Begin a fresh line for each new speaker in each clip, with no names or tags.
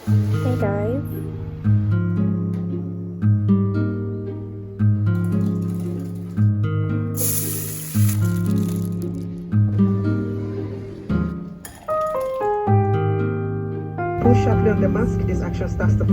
Hey guys.
Pull sharply on the mask. This action starts to.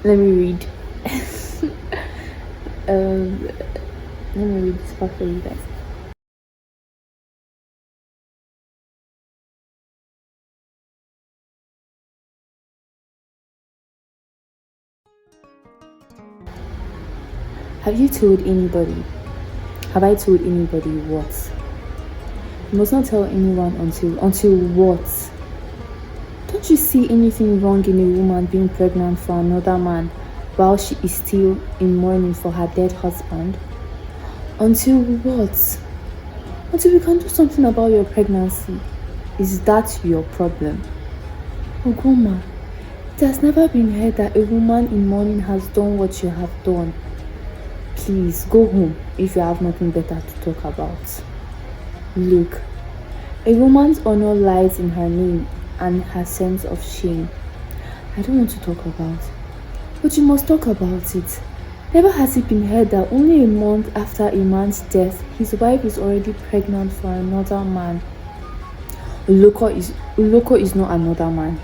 Let me read. um, Let me read this part for you guys. Have you told anybody? Have I told anybody what? You must not tell anyone until what? Don't you see anything wrong in a woman being pregnant for another man while she is still in mourning for her dead husband? Until what? Until we can do something about your pregnancy. Is that your problem? Ogoma, it has never been heard that a woman in mourning has done what you have done. Please go home if you have nothing better to talk about. Look, a woman's honor lies in her name and her sense of shame. I don't want to talk about, but you must talk about it. Never has it been heard that only a month after a man's death, his wife is already pregnant for another man. Uloko is not another man,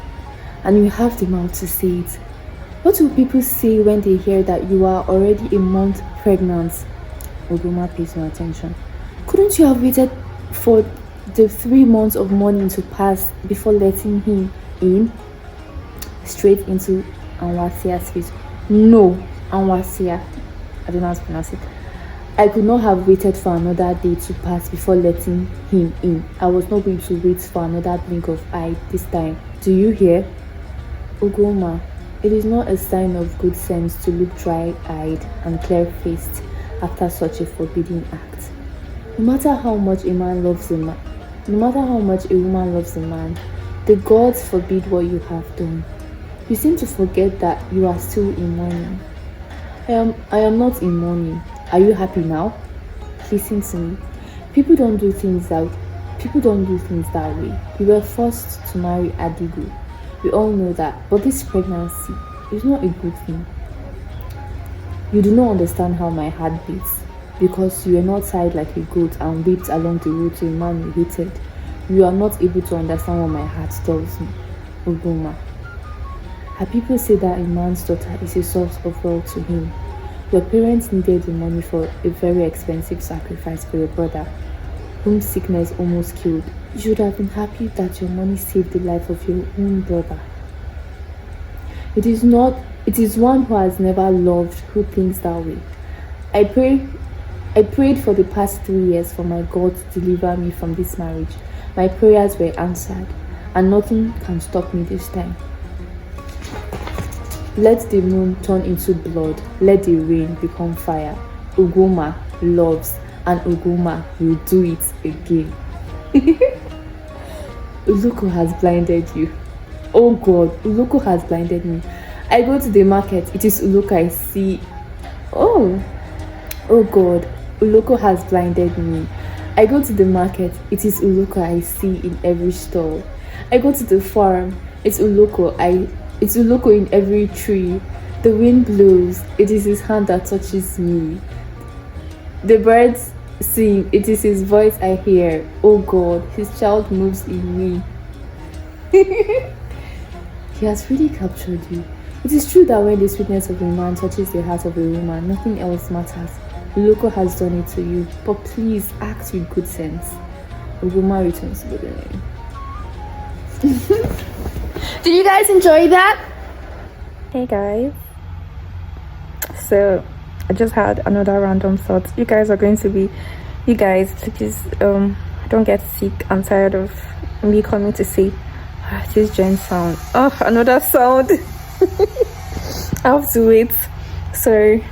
and you have the mouth to say it. What will people say when they hear that you are already a month pregnant? Ogoma pays no attention. Couldn't you have waited for the 3 months of mourning to pass before letting him in? Straight into Anwasia's face. No, Anwasia. I don't know how to pronounce it. I could not have waited for another day to pass before letting him in. I was not going to wait for another blink of eye this time. Do you hear? Ogoma, it is not a sign of good sense to look dry-eyed and clear-faced after such a forbidding act. No matter how much a woman loves a man, the gods forbid what you have done. You seem to forget that you are still in mourning. I am not in mourning. Are you happy now? Listen to me. People don't do things that way. You were forced to marry Adigo. We all know that. But this pregnancy is not a good thing. You do not understand how my heart beats because you are not tied like a goat and whipped along the road to a man you hated. You are not able to understand what my heart tells me. Ogoma. Her people say that a man's daughter is a source of wealth to him. Your parents needed the money for a very expensive sacrifice for your brother, whom sickness almost killed. You should have been happy that your money saved the life of your own brother. It is one who has never loved who thinks that way. I prayed for the past 3 years for my God to deliver me from this marriage. My prayers were answered, and nothing can stop me this time. Let the moon turn into blood. Let the rain become fire. Ugoma loves, and Ugoma will do it again. Uluko has blinded you. Oh God, Uluko has blinded me. I go to the market. It is Uluko I see. Oh God, Uluko has blinded me. I go to the market. It is Uluko I see in every stall. I go to the farm. It's Uluko in every tree. The wind blows. It is his hand that touches me. The birds sing. It is his voice I hear. Oh God, his child moves in me. He has really captured you. It is true that when the sweetness of a man touches the heart of a woman, nothing else matters. Uloko has done it to you, but please act with good sense. Ogoma returns to the name. Did you guys enjoy that?
Hey guys. So I just had another random thought. You guys, please don't get sick. I'm tired of me coming to say this gen sound. Oh, another sound. I have to wait. Sorry.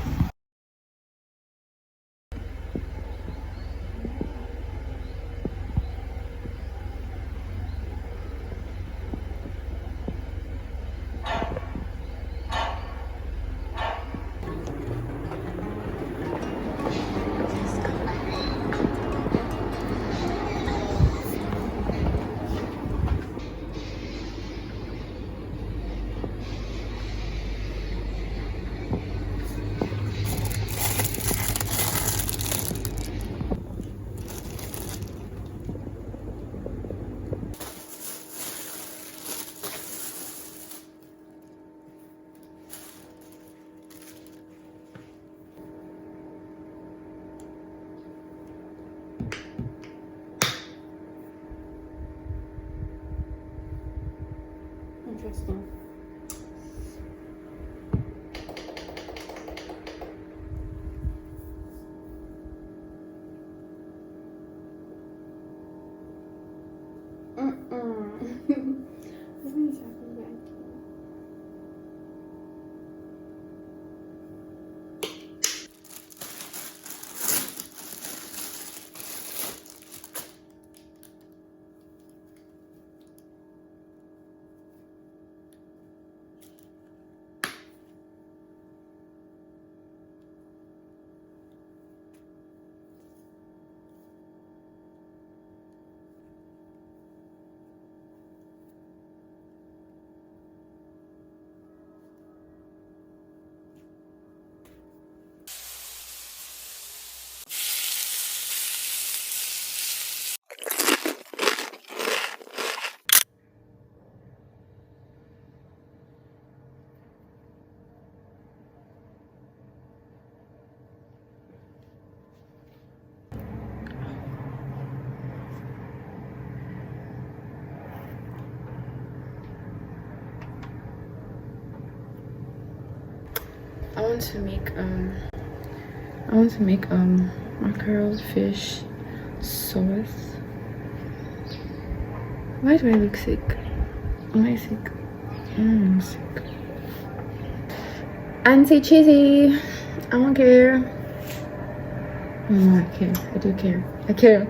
Interesting.
I want to make mackerel fish sauce. Why do I look sick? Am I sick? I'm sick. Auntie Chizi, I don't care. No, I care. I do care. I care.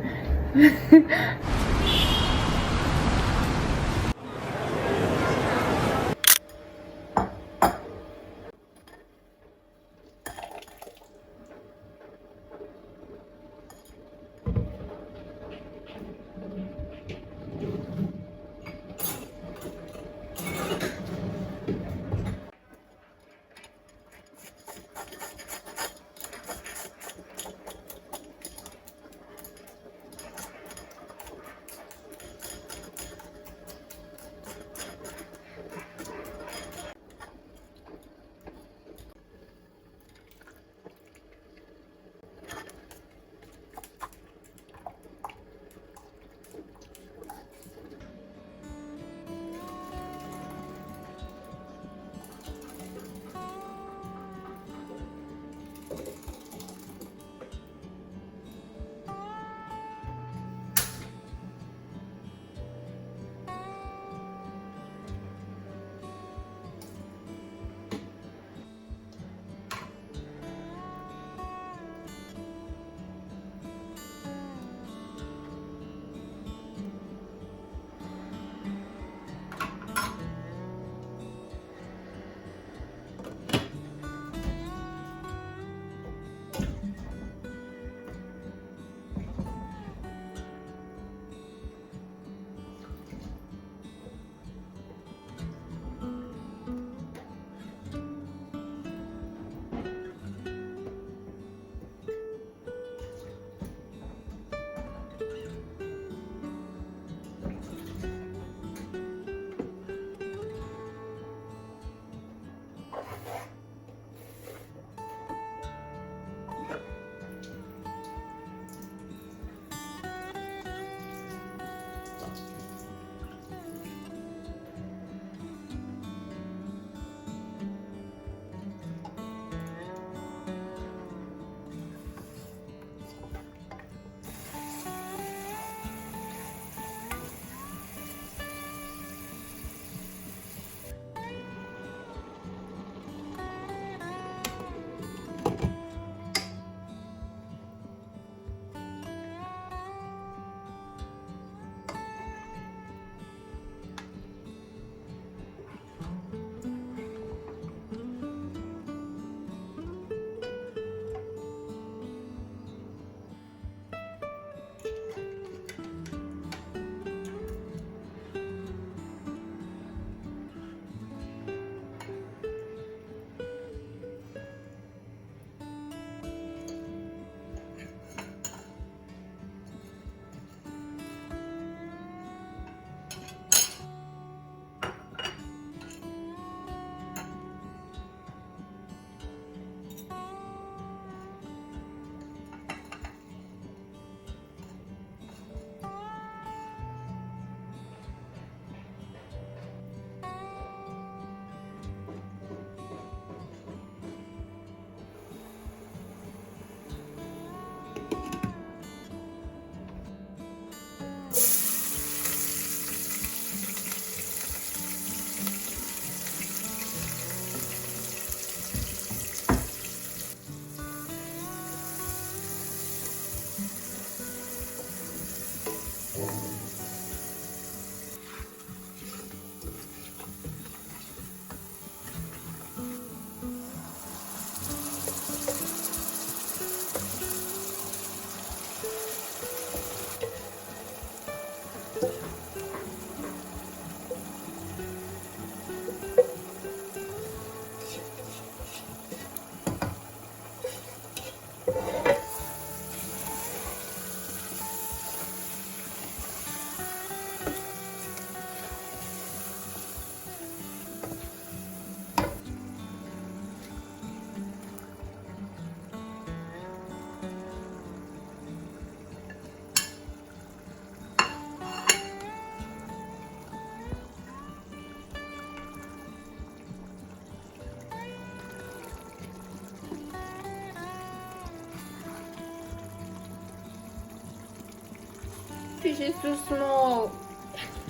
Fish is too small.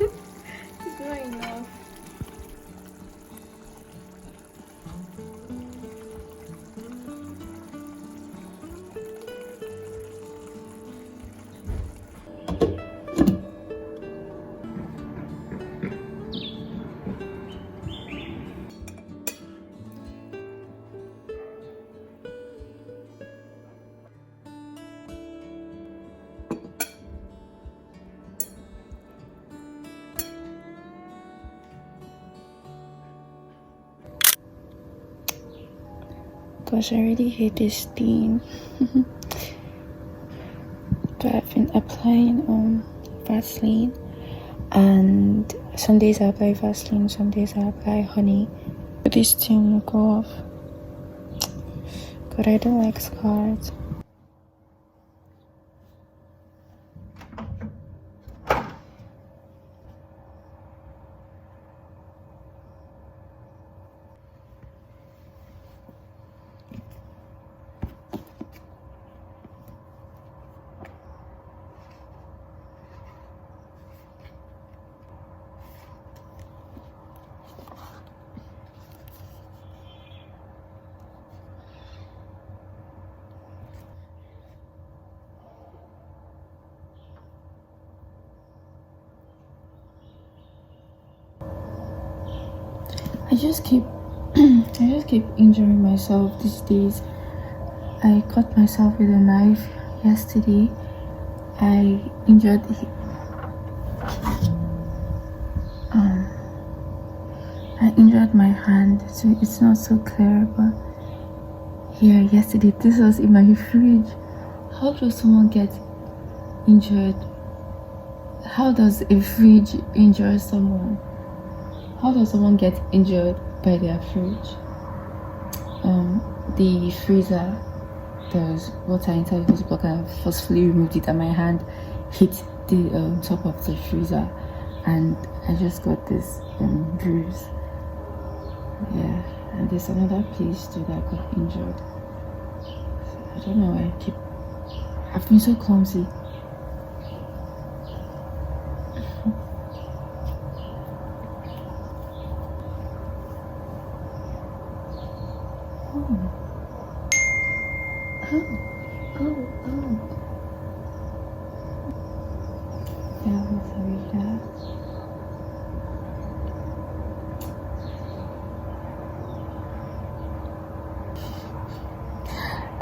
It's not enough. Gosh, I really hate this thing. But I've been applying Vaseline, and some days I apply Vaseline, some days I apply honey. But this thing will go off. But I don't like scars. I just keep injuring myself these days. I cut myself with a knife yesterday. I injured my hand, so it's not so clear, but here yesterday this was in my fridge. How does someone get injured? How does a fridge injure someone? How does someone get injured by their fridge? The freezer, there's water inside it, but I forcefully removed it and my hand hit the top of the freezer and I just got this bruise. Yeah, and there's another place too that I got injured. I don't know why I've been so clumsy.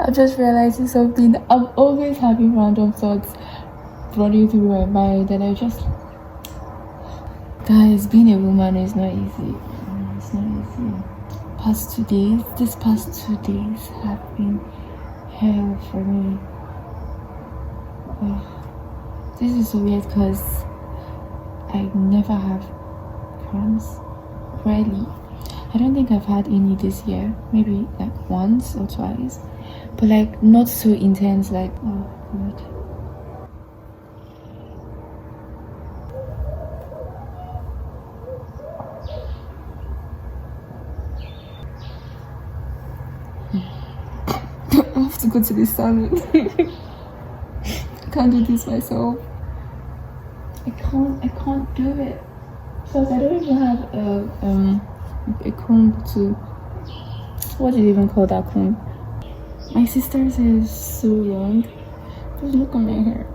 I'm just realizing something. I'm always having random thoughts running through my mind, and guys, being a woman is not easy. It's not easy. These past 2 days have been hell for me. This is so weird because I never have cramps. Rarely. I don't think I've had any this year. Maybe like once or twice. But like not so intense, like, oh god. I have to go to the salon. I can't do this myself. I can't do it. Because I don't even have a comb to, what do you even call that comb? My sister's hair is so long. Just look at my hair.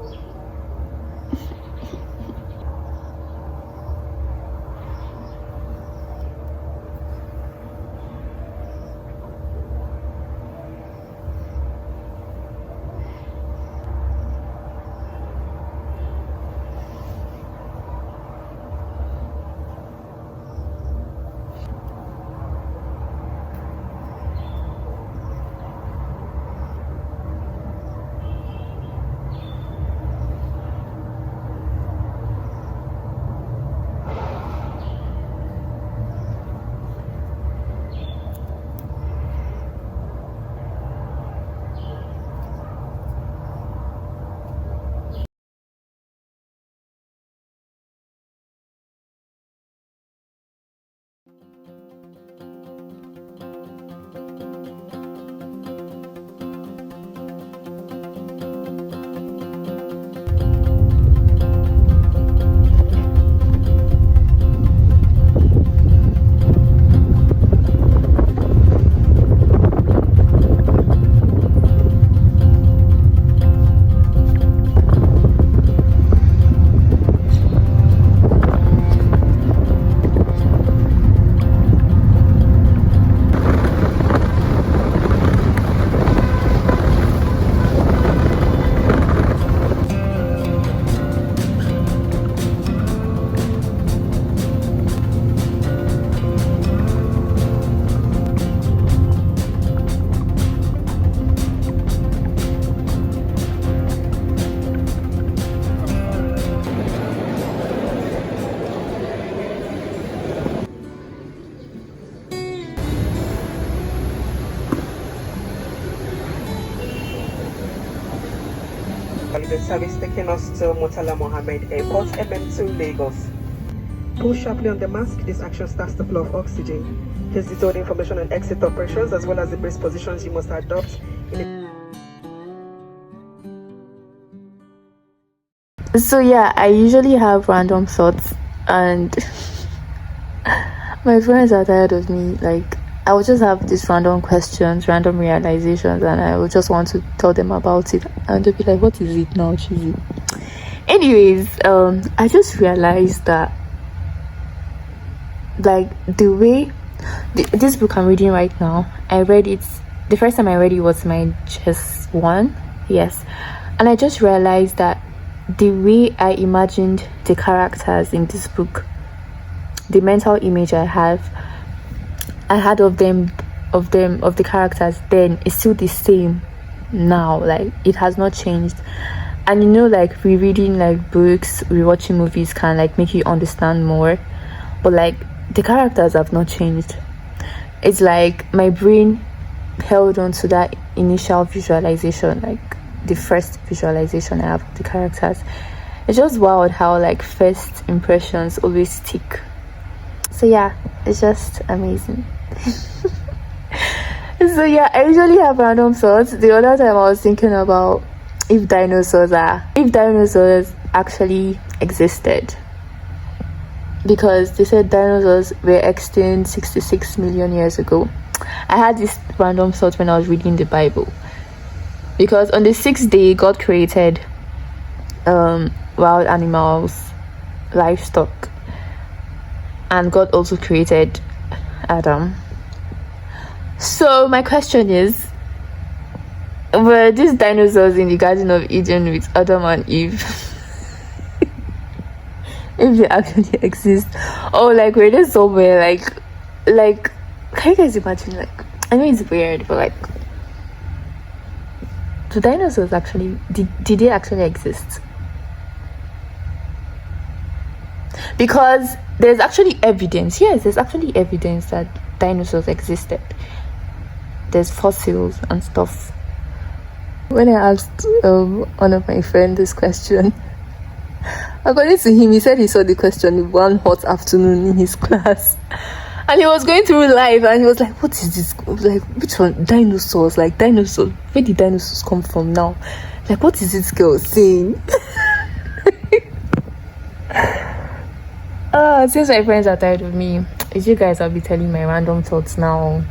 with the service taking us to Murtala Mohammed Airport, MM2 Lagos. Pull sharply on the mask. This action starts the flow of oxygen. Here's detailed information on exit operations as well as the brace positions you must adopt
So yeah, I usually have random thoughts, and my friends are tired of me. Like, I would just have these random questions, random realizations, and I would just want to tell them about it, and they'll be like, "What is it now, Chizi?" Anyways, I just realized that, like, the way this book I'm reading right now, I read it the first time I read it was my just one, yes, and I just realized that the way I imagined the characters in this book, the mental image I had of the characters then is still the same now. Like, it has not changed. And you know, like, rereading like books, rewatching movies can like make you understand more, but like the characters have not changed. It's like my brain held on to that initial visualization, like the first visualization I have of the characters. It's just wild how like first impressions always stick. So yeah, it's just amazing. So yeah, I usually have random thoughts. The other time I was thinking about if dinosaurs actually existed, because they said dinosaurs were extinct 66 million years ago. I had this random thought when I was reading the Bible, because on the sixth day God created wild animals, livestock, and God also created Adam. So my question is, were these dinosaurs in the Garden of Eden with Adam and Eve? If they actually exist, or like were they somewhere like can you guys imagine? Like, I know it's weird, but like, do dinosaurs actually did they actually exist? Because there's actually evidence. Yes, there's actually evidence that dinosaurs existed. There's fossils and stuff. When I asked one of my friends this question, according to him, he said he saw the question one hot afternoon in his class, and he was going through life, and he was like, "What is this? Like, which one? Dinosaurs? Like dinosaurs? Where did dinosaurs come from now? Like, what is this girl saying?" Since my friends are tired of me, if you guys, I'll be telling my random thoughts now.